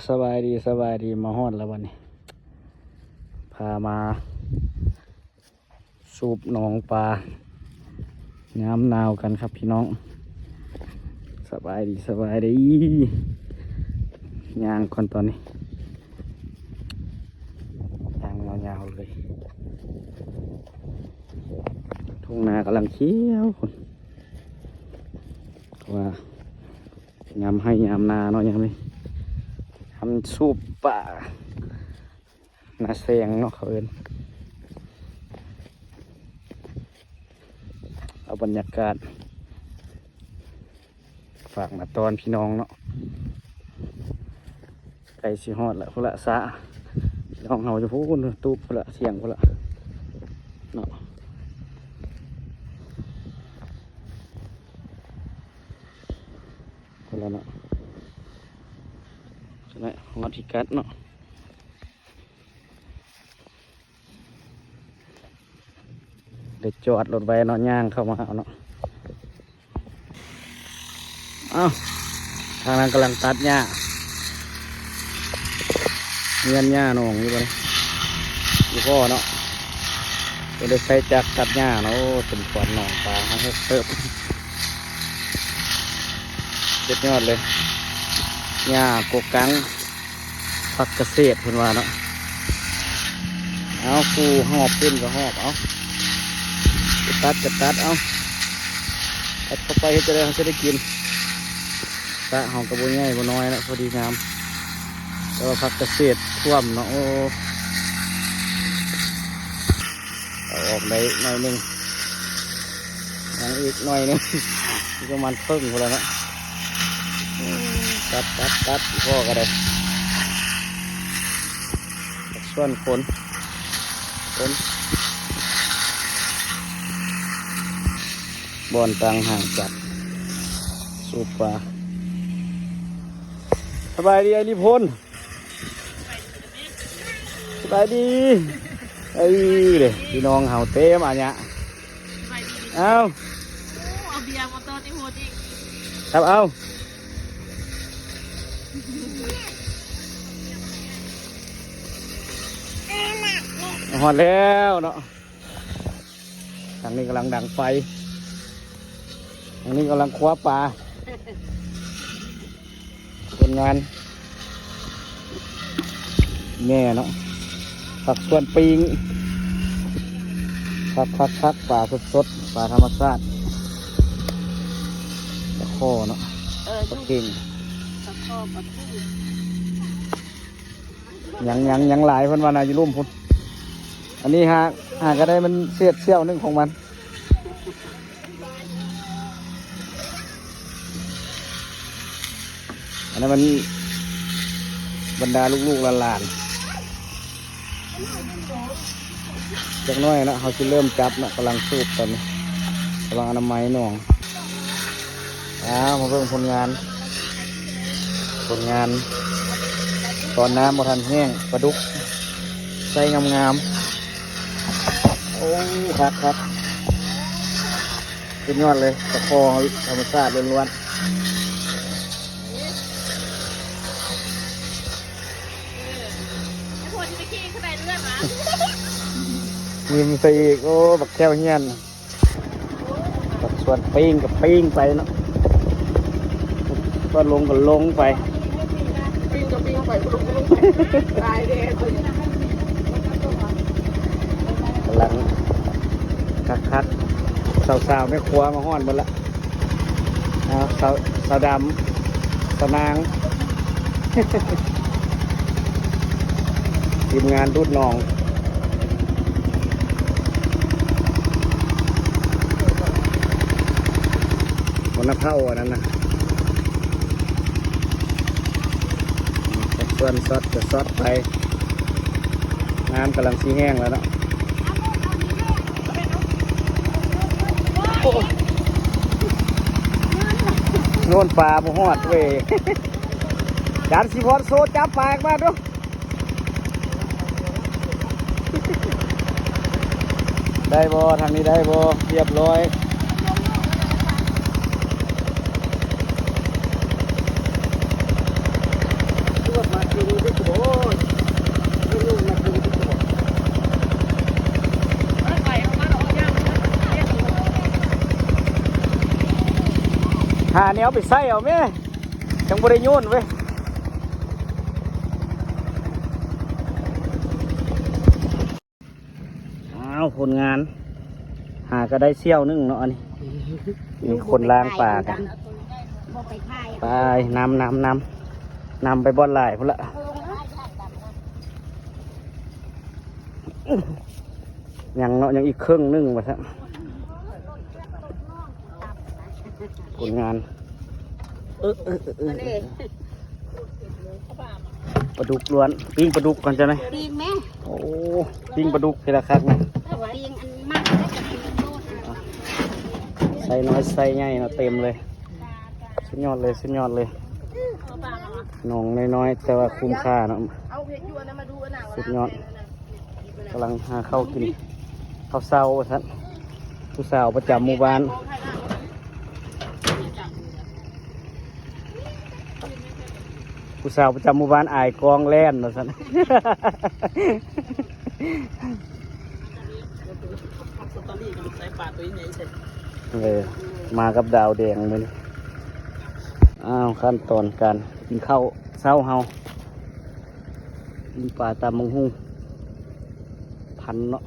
สบายดีมาฮอดแล้ววันนี้พามาสูบหนองปลาน้ำหนาวกันครับพี่น้องสบายดีย่างก่อนตอนนี้ย่างยาวๆเลยทุ่งนากำลังเขียวคนว่ายามให้ยามนาเนาะยังไม่ทำสูบป่านาเสียงเนาะเขาเอิ้นเอาบรรยากาศฝากมาตอนพี่น้องเนาะไก่สีฮอดละพละสะพี่น้องเราจะพูดตู้พละเสียงพละเนาะพละเนาะใช่ไหมฮอดที่กัดเนาะเดี๋ยวจอดรถไว้เนาะย่างเข้ามาเอาเนาะทางนั้นกำลังตัดหญ้าเงียนหญ้าหนองอยู่บ่อยู่พ่อเนาะเป็นได้ใช้จักรตัดหญ้าเนาะเป็นขวัญหนองปลาให้เติบเด็ดยอดเลยหญ้ากกกังผักเกษตรเพิ่นว่าเนาะเอากูหอบขึ้นก็หอบเอาจะตัดเอาตัดเข้าไปจะได้กินตะหอมกระบุญใหญ่บ่น้อยนะพอดีงามแต่ว่าผักเกษตรท่วมเนาะโอ้เอาออกได้หน่อยนึงยังอีกหน่อยนึงประมาณครึ่งพอแล้วเนาะตัดพ่อก็ได้ส่วนคนบอนตังห่างจัดสูบปลาสบายดีไอ้นิพนธ์สบายดีเอ้ยเด้พี่น้องเห่าเต้มาเนี่ยเอาเบียร์มอเตอร์ที่หัวจริงครับเอาหอดแล้วเนาะทางนี้กำลังดังไฟทางนี้กำลังคว้าปลาคนงานแม่เนาะผักส่วนปิงพักปลาสดปลาธรรมชาติตะข้อเนาะตะเก่งยังหลายพันวันอายุรุ่มพุ่นอันนี้หาก็ได้มันเสี้ยวนึงของมันอันนั้นมันบรรดาลูกๆหลานๆจากน้อยนะเขาจะเริ่มจับนะกำลังสูบตอนนี้กำลังอนามัยหน่องมาเพิ่มผลงานตอนน้ำมาทันแห้งปลาดุกใส่งามโอ้ครับสุดยอดเลยตะคอธรรมชาติล้วนมีมันใส่อีกโอ้บักแก้วเงี้ยนบักส่วนปิ้งกับปิ้งไปเนาะก็ลงก็ลงไปปิ้งก็ปิ้งไปลงตายเลยกำลังคักสาวไม่ครัวมาห้อนหมดละสาวดำสาวนางทีมงานรูดนองคนนักเข้าอันนั้นนะส่วนจะซอดไปน้ำกำลังซีแห้งแล้วเนาะโน่นปลาบ่ฮอดเว้ยจานสีพอดโซจับปลาออกมาดูได้บ่ทางนี้ได้บ่เรียบร้อย นี่เอาไปใส่เอาแม่จังบ่ได้โยนเว้ยอ้าวผลงานหาก็ได้เซี่ยวนึงเนาะอันนี้มีคนล้างปลากันไปนำไปบ่อนหลายพุ่นละยังเนาะยังอีกครึ่งนึงว่าซะผลงานปลาดุกล้วนปิ้งปลาดุกก่อนจะไหม ปีงแม่ โอ้ปิ้งปลาดุกทีละครั้งนะ ปีงอันมากได้กับปีงโลด ใส่น้อยใส่ใหญ่เนาะเต็มเลยสุดยอดเลยสุดยอดเลยหนองน้อยๆแต่ว่าคุ้มค่าเนาะ เอาเพชรยวนมาดูหนัง สุดยอดกำลังหาข้าวกินข้าวเช้าท่านผู้สาวประจำหมู่บ้านผู้สาวประจำหมู่บ้านอายกองแล่นเนาะท่าน สตอรี่กับใส่ปลาตัวใหญ่เสร็จ มากับดาวแดงเลยอ้าวขั้นตอนการกินข้าวเช้าเฮากินปลาตามมังหุงพันเนาะ